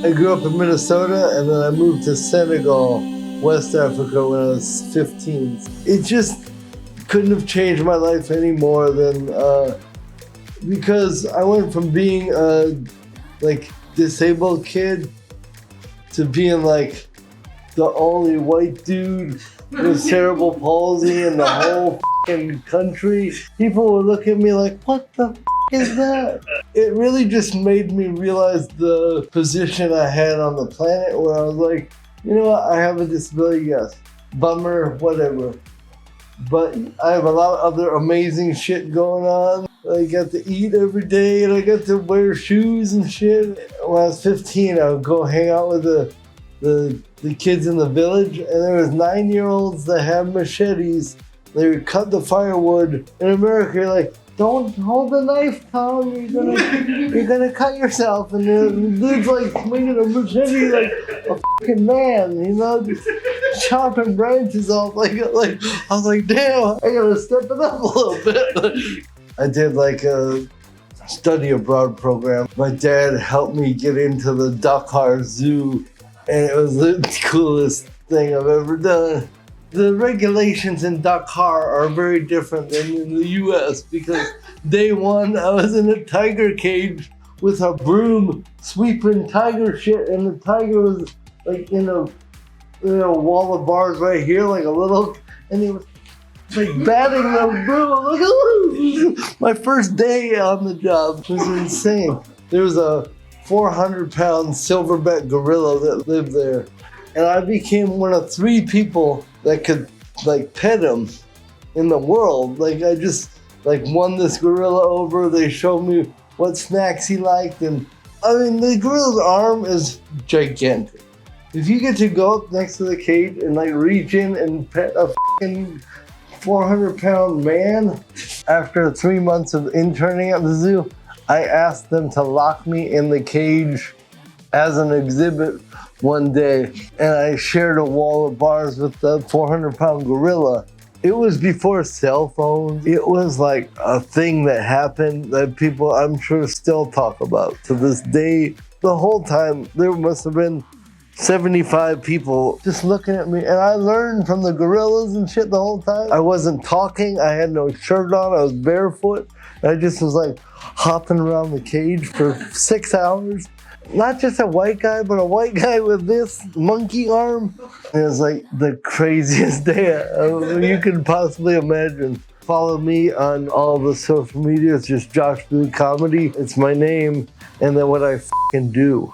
I grew up in Minnesota, and then I moved to Senegal, West Africa, when I was 15. It just couldn't have changed my life any more than because I went from being a disabled kid to being like the only white dude with cerebral palsy in the whole fucking country. People would look at me like, what the is that? It really just made me realize the position I had on the planet, where I was like, you know what, I have a disability, yes. Bummer, whatever. But I have a lot of other amazing shit going on. I got to eat every day, and I got to wear shoes and shit. When I was 15, I would go hang out with the kids in the village, and there was 9-year-olds that had machetes. They would cut the firewood. In America, you're like, don't hold the knife, Tom. You're gonna cut yourself. And the dude's like swinging a machete like a fucking man, you know, just chopping branches off. Like I was like, damn, I gotta step it up a little bit. I did like a study abroad program. My dad helped me get into the Dakar Zoo, and it was the coolest thing I've ever done. The regulations in Dakar are very different than in the US, because day one, I was in a tiger cage with a broom sweeping tiger shit, and the tiger was like in a wall of bars right here, like a little, and he was like batting the broom. Like, my first day on the job was insane. There was a 400-pound silverback gorilla that lived there, and I became one of 3 people that could like pet him in the world. Like I just like won this gorilla over. They showed me what snacks he liked, and I mean the gorilla's arm is gigantic. If you get to go up next to the cage and like reach in and pet a fucking 400-pound man, after 3 months of interning at the zoo, I asked them to lock me in the cage as an exhibit one day, and I shared a wall of bars with the 400-pound gorilla. It was before cell phones. It was like a thing that happened that people, I'm sure, still talk about to this day. The whole time, there must have been 75 people just looking at me, and I learned from the gorillas and shit the whole time. I wasn't talking, I had no shirt on, I was barefoot. I just was like hopping around the cage for 6 hours. Not just a white guy, but a white guy with this monkey arm. It was like the craziest day you could possibly imagine. Follow me on all the social media. It's just Josh Blue Comedy. It's my name, and then what I fucking do.